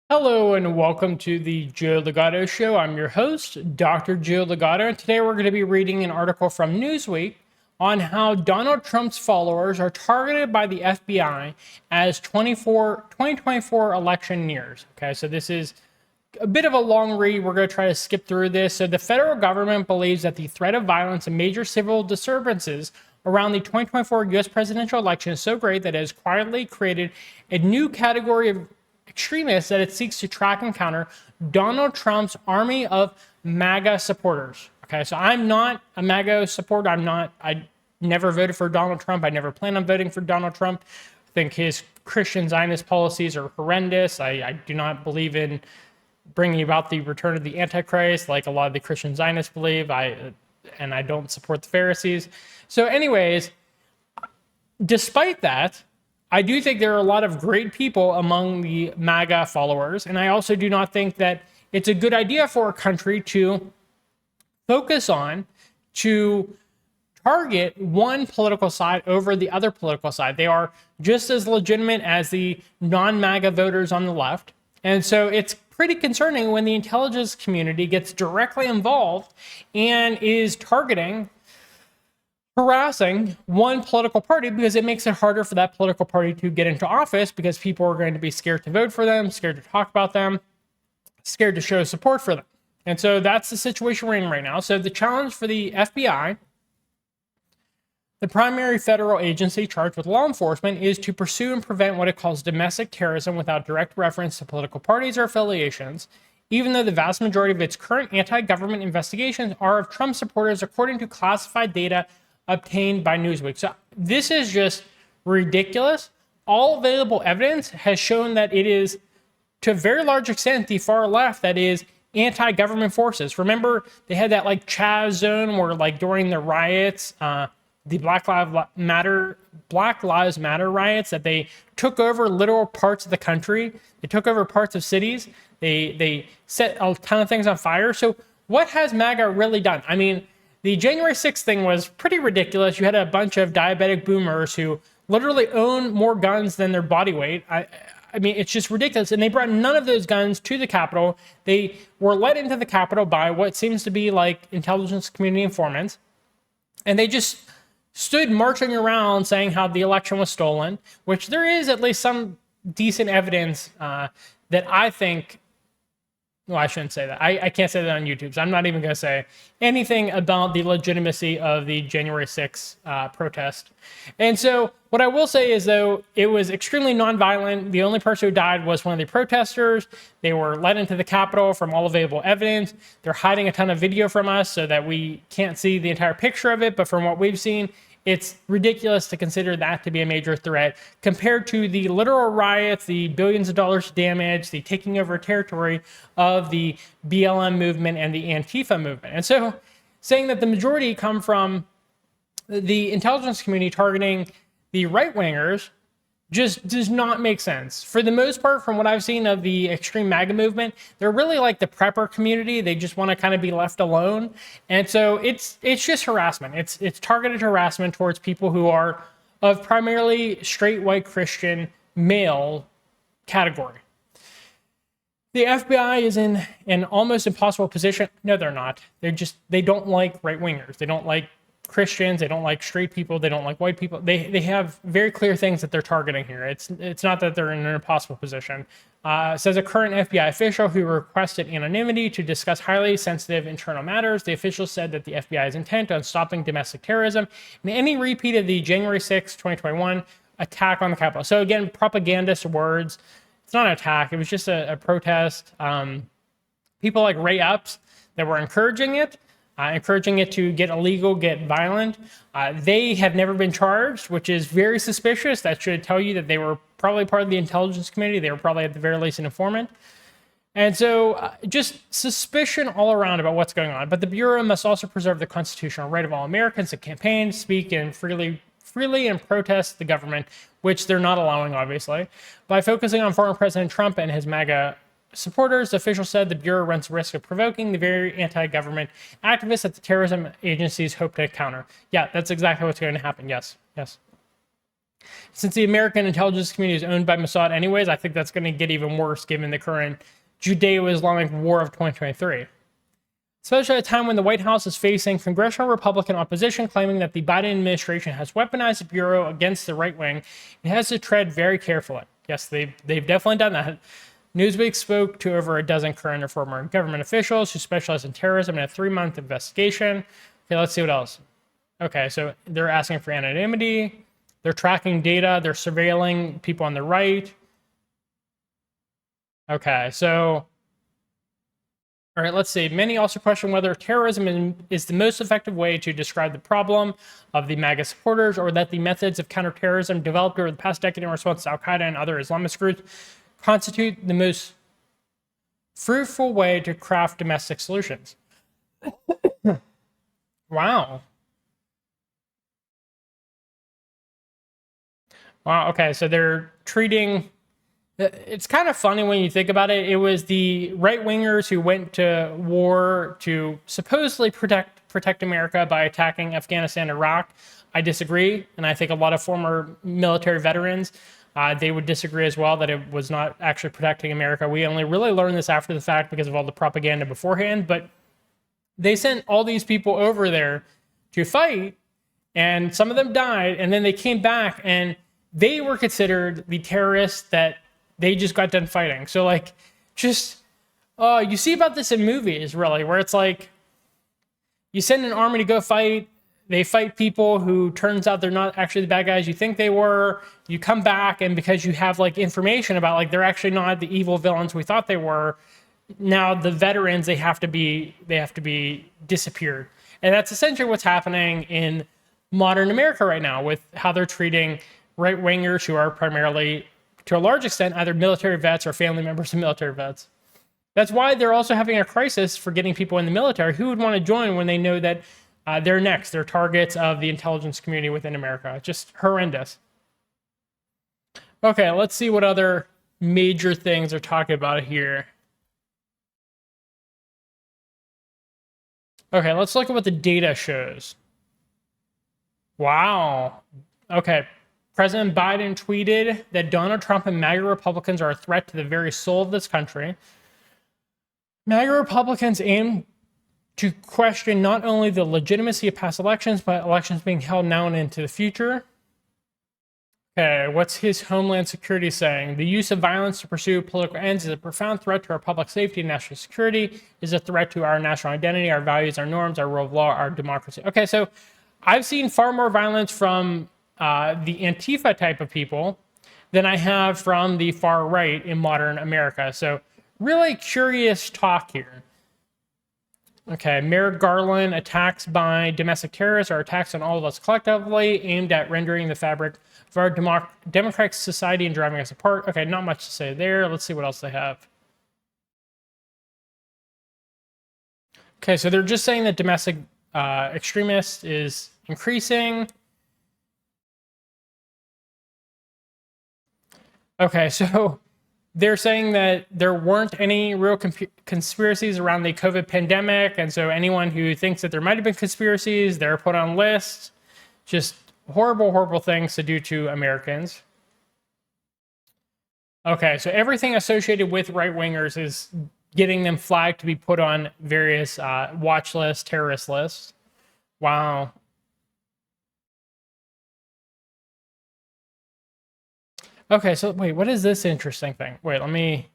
Hello and welcome to the Joe Ligato Show. I'm your host, Dr. Joe Ligato, and today we're going to be reading an article from Newsweek on how Donald Trump's followers are targeted by the FBI as 2024 election nears. Okay, so this is a bit of a long read. We're going to try to skip through this. So the federal government believes that the threat of violence and major civil disturbances around the 2024 U.S. presidential election is so great that it has quietly created a new category of extremists that it seeks to track and counter Donald Trump's army of MAGA supporters. Okay, so I'm not a MAGA supporter. I never voted for Donald Trump. I never plan on voting for Donald Trump. I think his Christian Zionist policies are horrendous. I do not believe in bringing about the return of the Antichrist like a lot of the Christian Zionists believe. And I don't support the Pharisees. So anyways, despite that, I do think there are a lot of great people among the MAGA followers, and I also do not think that it's a good idea for a country to focus on, to target one political side over the other political side. They are just as legitimate as the non-MAGA voters on the left, and so it's pretty concerning when the intelligence community gets directly involved and is harassing one political party because it makes it harder for that political party to get into office because people are going to be scared to vote for them, scared to talk about them, scared to show support for them. And so that's the situation we're in right now. So the challenge for the FBI, the primary federal agency charged with law enforcement, is to pursue and prevent what it calls domestic terrorism without direct reference to political parties or affiliations, even though the vast majority of its current anti-government investigations are of Trump supporters, according to classified data obtained by Newsweek. So this is just ridiculous. All available evidence has shown that it is, to a very large extent, the far left that is anti-government forces. Remember, they had that like Chaz zone where, like, during the riots, the Black Lives Matter riots, that they took over literal parts of the country. They took over parts of cities. They set a ton of things on fire. So what has MAGA really done? I mean, the January 6th thing was pretty ridiculous. You had a bunch of diabetic boomers who literally own more guns than their body weight. I mean, it's just ridiculous. And they brought none of those guns to the Capitol. They were let into the Capitol by what seems to be like intelligence community informants. And they just stood marching around saying how the election was stolen, which there is at least some decent evidence that I think. Well, I shouldn't say that. I can't say that on YouTube, so I'm not even going to say anything about the legitimacy of the January 6th protest. And so what I will say is, though, it was extremely nonviolent. The only person who died was one of the protesters. They were led into the Capitol from all available evidence. They're hiding a ton of video from us so that we can't see the entire picture of it. But from what we've seen, it's ridiculous to consider that to be a major threat compared to the literal riots, the billions of dollars damage, the taking over territory of the BLM movement and the Antifa movement. And so saying that the majority come from the intelligence community targeting the right-wingers just does not make sense. For the most part, from what I've seen of the extreme MAGA movement, they're really like the prepper community. They just want to kind of be left alone. And so it's just harassment. It's targeted harassment towards people who are of primarily straight white Christian male category. The FBI is in an almost impossible position. No, they're not. They don't like right-wingers. They don't like Christians, they don't like straight people, they don't like white people. They have very clear things that they're targeting here. It's not that they're in an impossible position. Says a current FBI official who requested anonymity to discuss highly sensitive internal matters. The official said that the FBI is intent on stopping domestic terrorism and any repeat of the January 6, 2021 attack on the Capitol. So again, propagandist words. It's not an attack. It was just a protest. People like Ray Epps that were encouraging it to get illegal, get violent. They have never been charged, which is very suspicious. That should tell you that they were probably part of the intelligence community. They were probably at the very least an informant. And so just suspicion all around about what's going on. But the Bureau must also preserve the constitutional right of all Americans to campaign, speak, and freely and protest the government, which they're not allowing, obviously. By focusing on former President Trump and his MAGA supporters, the official said the Bureau runs the risk of provoking the very anti-government activists that the terrorism agencies hope to counter. Yeah, that's exactly what's going to happen. Yes. Since the American intelligence community is owned by Mossad anyways, I think that's going to get even worse given the current Judeo-Islamic war of 2023. Especially at a time when the White House is facing congressional Republican opposition claiming that the Biden administration has weaponized the Bureau against the right wing, it has to tread very carefully. Yes, they've definitely done that. Newsweek spoke to over a dozen current or former government officials who specialize in terrorism in a 3-month investigation. Okay, let's see what else. Okay, so they're asking for anonymity. They're tracking data. They're surveilling people on the right. Okay, so, all right, let's see. Many also question whether terrorism is the most effective way to describe the problem of the MAGA supporters, or that the methods of counterterrorism developed over the past decade in response to Al-Qaeda and other Islamist groups constitute the most fruitful way to craft domestic solutions. Wow. Wow, okay, so they're treating... It's kind of funny when you think about it. It was the right-wingers who went to war to supposedly protect America by attacking Afghanistan and Iraq. I disagree, and I think a lot of former military veterans, they would disagree as well, that it was not actually protecting America. We only really learned this after the fact because of all the propaganda beforehand, but they sent all these people over there to fight, and some of them died, and then they came back, and they were considered the terrorists that they just got done fighting. So, like, just, you see about this in movies, really, where it's like, you send an army to go fight, they fight people who turns out they're not actually the bad guys you think they were. You come back, and because you have, like, information about, like, they're actually not the evil villains we thought they were, now the veterans, they have to be disappeared. And that's essentially what's happening in modern America right now with how they're treating right-wingers who are primarily, to a large extent, either military vets or family members of military vets. That's why they're also having a crisis for getting people in the military. Who would want to join when they know that they're next? They're targets of the intelligence community within America. Just horrendous. Okay, let's see what other major things they're talking about here. Okay, let's look at what the data shows. Wow. Okay. President Biden tweeted that Donald Trump and MAGA Republicans are a threat to the very soul of this country. MAGA Republicans aim to question not only the legitimacy of past elections, but elections being held now and into the future. Okay, what's his Homeland Security saying? The use of violence to pursue political ends is a profound threat to our public safety and national security, is a threat to our national identity, our values, our norms, our rule of law, our democracy. Okay, so I've seen far more violence from the Antifa type of people than I have from the far right in modern America. So really curious talk here. Okay, Merrick Garland, attacks by domestic terrorists are attacks on all of us collectively, aimed at rendering the fabric of our democratic society and driving us apart. Okay, not much to say there. Let's see what else they have. Okay, so they're just saying that domestic extremist is increasing. Okay, so they're saying that there weren't any real conspiracies around the COVID pandemic, and so anyone who thinks that there might have been conspiracies, they're put on lists. Just horrible, horrible things to do to Americans. Okay, so everything associated with right-wingers is getting them flagged to be put on various watch lists, terrorist lists. Wow. Okay, so wait, what is this interesting thing? Wait, let me...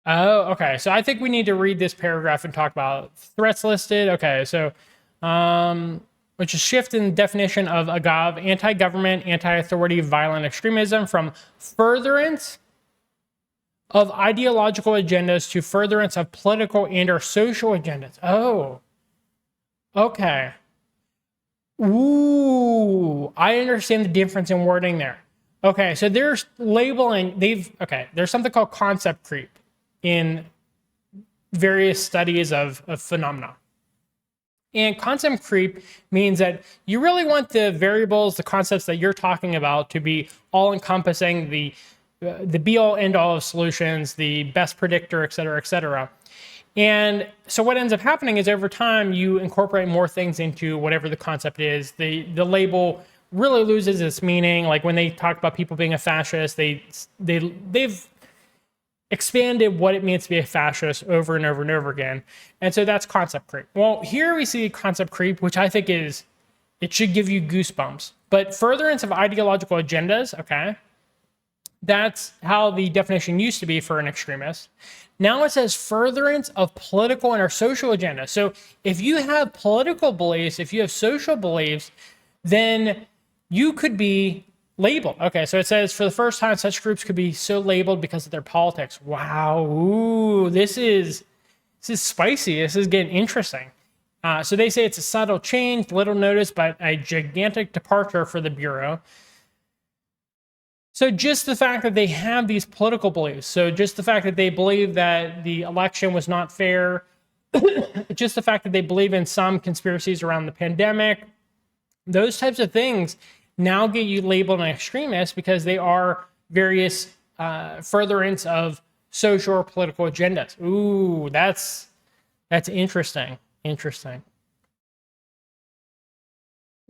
Oh, okay, so I think we need to read this paragraph and talk about threats listed. Okay, so, which is shift in the definition of AGAV, anti-government, anti-authority, violent extremism, from furtherance of ideological agendas to furtherance of political and or social agendas. Oh, okay. Ooh, I understand the difference in wording there. Okay, so there's labeling, there's something called concept creep in various studies of phenomena. And concept creep means that you really want the variables, the concepts that you're talking about to be all-encompassing, the be-all, end-all of solutions, the best predictor, et cetera, et cetera. And so what ends up happening is over time, you incorporate more things into whatever the concept is. The label really loses its meaning. Like when they talk about people being a fascist, they've expanded what it means to be a fascist over and over and over again. And so that's concept creep. Well, here we see concept creep, which I think it should give you goosebumps. But furtherance of ideological agendas, okay, that's how the definition used to be for an extremist. Now it says furtherance of political and or social agenda. So if you have political beliefs, if you have social beliefs, then you could be labeled. Okay, so it says for the first time, such groups could be so labeled because of their politics. Wow, ooh, this is spicy. This is getting interesting. So they say it's a subtle change, little notice, but a gigantic departure for the Bureau. So just the fact that they have these political beliefs, so just the fact that they believe that the election was not fair, just the fact that they believe in some conspiracies around the pandemic, those types of things now get you labeled an extremist because they are various furtherance of social or political agendas. Ooh, that's interesting. Interesting.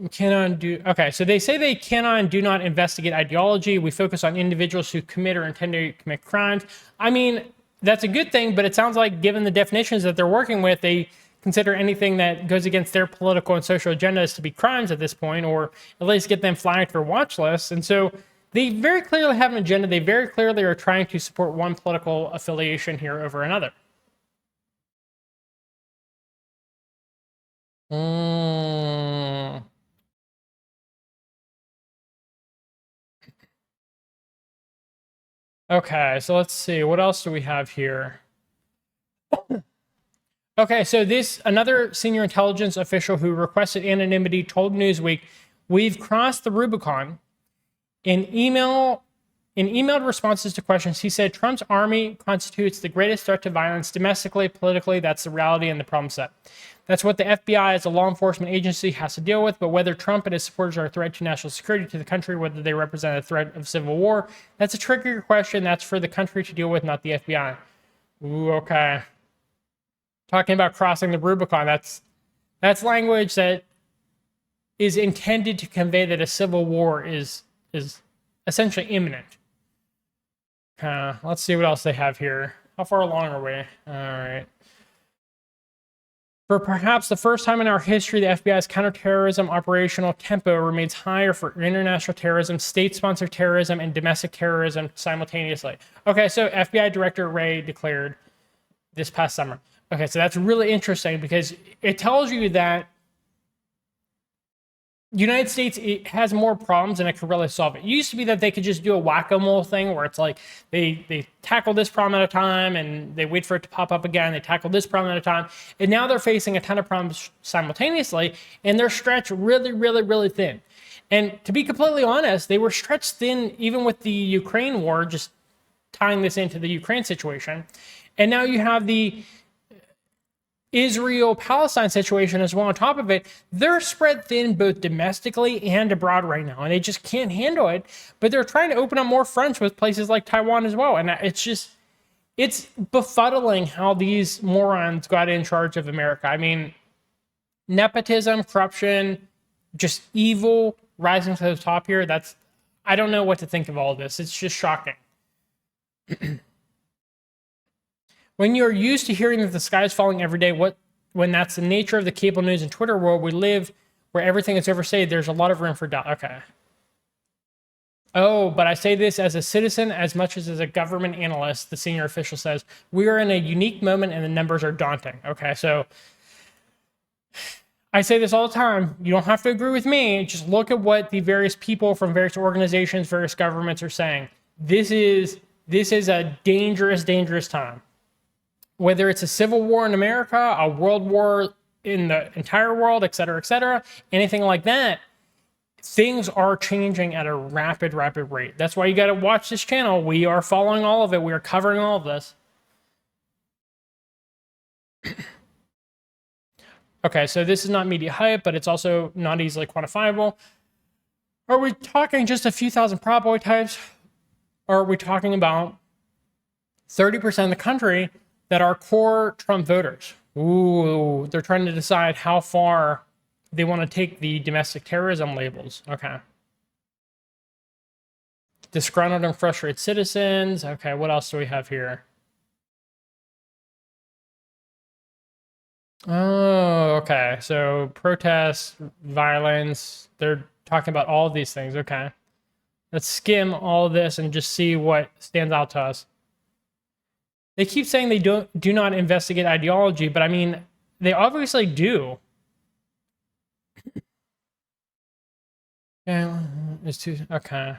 Okay, so they say they cannot and do not investigate ideology. We focus on individuals who commit or intend to commit crimes. I mean, that's a good thing, but it sounds like given the definitions that they're working with, they consider anything that goes against their political and social agendas to be crimes at this point, or at least get them flagged for watch lists. And so they very clearly have an agenda. They very clearly are trying to support one political affiliation here over another. Okay, so let's see. What else do we have here? Okay, so another senior intelligence official who requested anonymity told Newsweek, "We've crossed the Rubicon." In emailed responses to questions, he said Trump's army constitutes the greatest threat to violence domestically, politically. That's the reality and the problem set. That's what the FBI as a law enforcement agency has to deal with. But whether Trump and his supporters are a threat to national security to the country, whether they represent a threat of civil war, that's a trickier question. That's for the country to deal with, not the FBI. Ooh, okay. Talking about crossing the Rubicon, that's language that is intended to convey that a civil war is essentially imminent. Let's see what else they have here. How far along are we? All right. For perhaps the first time in our history, the FBI's counterterrorism operational tempo remains higher for international terrorism, state-sponsored terrorism, and domestic terrorism simultaneously. Okay, so FBI Director Wray declared this past summer. Okay, so that's really interesting because it tells you that the United States, it has more problems than it could really solve. It used to be that they could just do a whack-a-mole thing where it's like they tackle this problem at a time and they wait for it to pop up again. They tackle this problem at a time. And now they're facing a ton of problems simultaneously and they're stretched really, really, really thin. And to be completely honest, they were stretched thin even with the Ukraine war, just tying this into the Ukraine situation. And now you have the Israel-Palestine situation as well on top of it. They're spread thin both domestically and abroad right now, and they just can't handle it. But they're trying to open up more fronts with places like Taiwan as well. And it's befuddling how these morons got in charge of America. I mean, nepotism, corruption, just evil rising to the top here. I don't know what to think of all of this. It's just shocking. When you're used to hearing that the sky is falling every day, when that's the nature of the cable news and Twitter world we live, where everything is overstated, there's a lot of room for doubt. Okay. Oh, but I say this as a citizen as much as a government analyst, the senior official says. We are in a unique moment and the numbers are daunting. Okay, so I say this all the time. You don't have to agree with me. Just look at what the various people from various organizations, various governments are saying. This is a dangerous, dangerous time. Whether it's a civil war in America, a world war in the entire world, et cetera, anything like that, things are changing at a rapid, rapid rate. That's why you got to watch this channel. We are following all of it. We are covering all of this. Okay, so this is not media hype, but it's also not easily quantifiable. Are we talking just a few thousand Proud Boy types? Or are we talking about 30% of the country that are core Trump voters? Ooh, they're trying to decide how far they want to take the domestic terrorism labels. Okay. Disgruntled and frustrated citizens. Okay, what else do we have here? Oh, okay. So protests, violence, they're talking about all of these things. Okay. Let's skim all of this and just see what stands out to us. They keep saying they do not investigate ideology, but I mean, they obviously do. Yeah, it's too okay.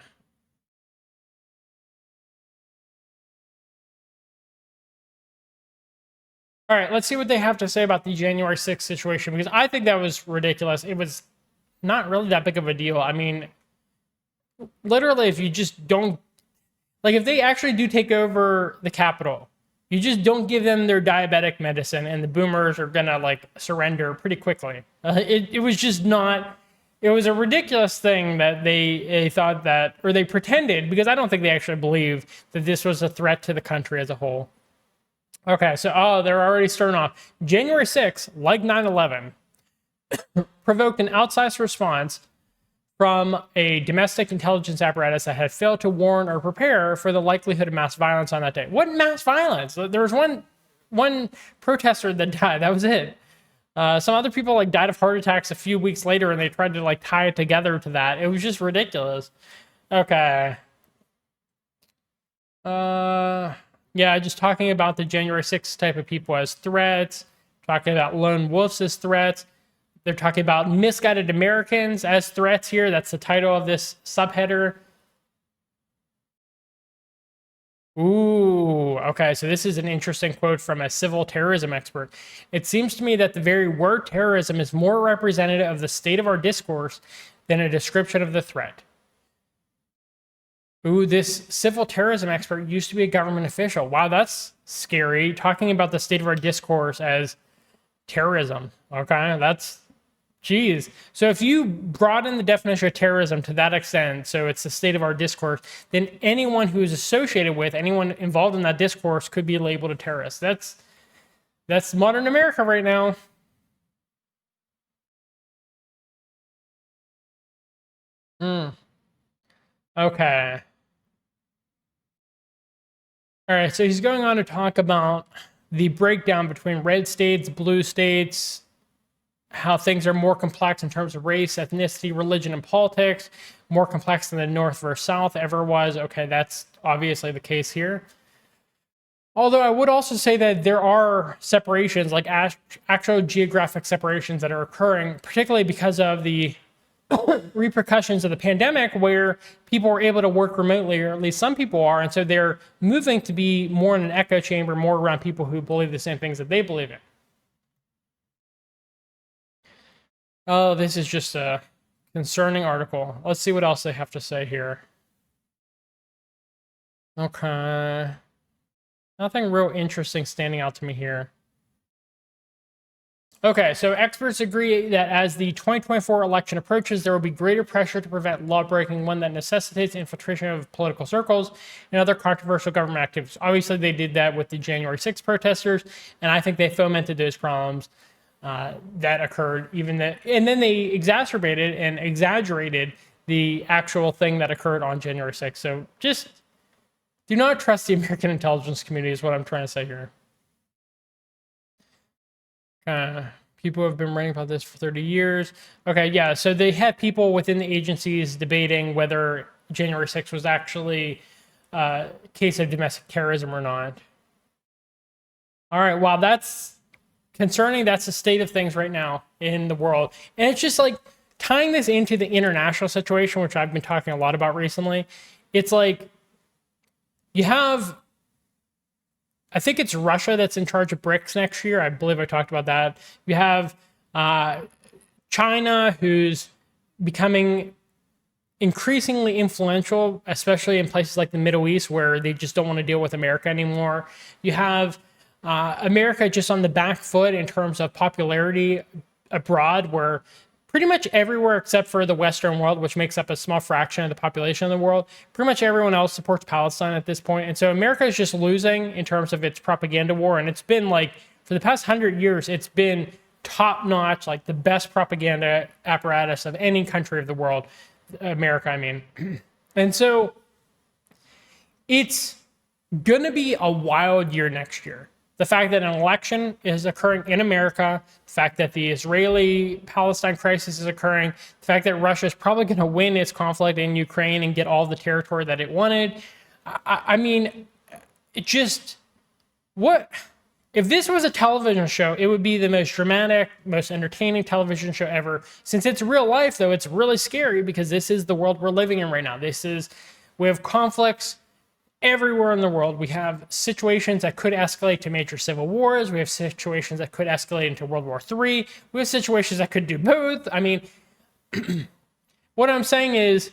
All right, let's see what they have to say about the January 6th situation, because I think that was ridiculous. It was not really that big of a deal. I mean, literally, if you just don't, like, if they actually do take over the Capitol, you just don't give them their diabetic medicine, and the boomers are gonna, like, surrender pretty quickly. It was just not, it was a ridiculous thing that they thought that, or they pretended, because I don't think they actually believed that this was a threat to the country as a whole. Okay, so, they're already starting off. January 6th, like 9/11, provoked an outsized response from a domestic intelligence apparatus that had failed to warn or prepare for the likelihood of mass violence on that day. What mass violence? There was one protester that died. That was it. Some other people like died of heart attacks a few weeks later, and they tried to like tie it together to that. It was just ridiculous. Okay. Yeah, just talking about the January 6th type of people as threats, talking about lone wolves as threats. They're talking about misguided Americans as threats here. That's the title of this subheader. Ooh, okay. So this is an interesting quote from a civil terrorism expert. It seems to me that the very word terrorism is more representative of the state of our discourse than a description of the threat. Ooh, this civil terrorism expert used to be a government official. Wow, that's scary. Talking about the state of our discourse as terrorism. Okay, that's, geez. So if you broaden the definition of terrorism to that extent, so it's the state of our discourse, then anyone who is associated with, anyone involved in that discourse could be labeled a terrorist. That's modern America right now. Okay. All right, so he's going on to talk about the breakdown between red states, blue states, how things are more complex in terms of race, ethnicity, religion, and politics, more complex than the North versus South ever was. Okay, that's obviously the case here. Although I would also say that there are separations, like actual geographic separations that are occurring, particularly because of the repercussions of the pandemic, where people were able to work remotely, or at least some people are, and so they're moving to be more in an echo chamber, more around people who believe the same things that they believe in. Oh, this is just a concerning article. Let's see what else they have to say here. Okay. Nothing real interesting standing out to me here. Okay, so experts agree that as the 2024 election approaches, there will be greater pressure to prevent lawbreaking, one that necessitates infiltration of political circles and other controversial government activities. Obviously, they did that with the January 6th protesters, and I think they fomented those problems that occurred. And then they exacerbated and exaggerated the actual thing that occurred on January 6th. So just do not trust the American intelligence community is what I'm trying to say here. People have been writing about this for 30 years. Okay, yeah, so they had people within the agencies debating whether January 6th was actually a case of domestic terrorism or not. All right, wow, that's concerning. That's the state of things right now in the world. And it's just like tying this into the international situation, which I've been talking a lot about recently. It's like you have, I think it's Russia that's in charge of BRICS next year. I believe I talked about that. You have China, who's becoming increasingly influential, especially in places like the Middle East, where they just don't want to deal with America anymore. You have America just on the back foot in terms of popularity abroad, where pretty much everywhere except for the Western world, which makes up a small fraction of the population of the world, pretty much everyone else supports Palestine at this point. And so America is just losing in terms of its propaganda war. And it's been like, for the past 100 years, it's been top notch, like the best propaganda apparatus of any country of the world, America, I mean. And so it's going to be a wild year next year. The fact that an election is occurring in America, the fact that the Israeli-Palestine crisis is occurring, the fact that Russia is probably going to win its conflict in Ukraine and get all the territory that it wanted. I mean, it just, what, if this was a television show, it would be the most dramatic, most entertaining television show ever. Since it's real life, though, it's really scary because this is the world we're living in right now. We have conflicts everywhere in the world. We have situations that could escalate to major civil wars. We have situations that could escalate into World War III. We have situations that could do both. I mean, what I'm saying is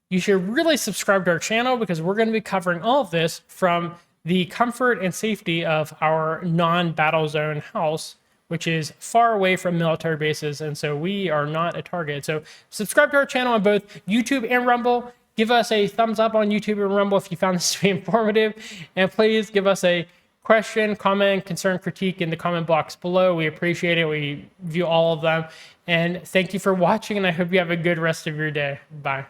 you should really subscribe to our channel because we're going to be covering all of this from the comfort and safety of our non-battle zone house, which is far away from military bases. And so we are not a target. So subscribe to our channel on both YouTube and Rumble. Give us a thumbs up on YouTube and Rumble if you found this to be informative. And please give us a question, comment, concern, critique in the comment box below. We appreciate it. We view all of them. And thank you for watching, and I hope you have a good rest of your day. Bye.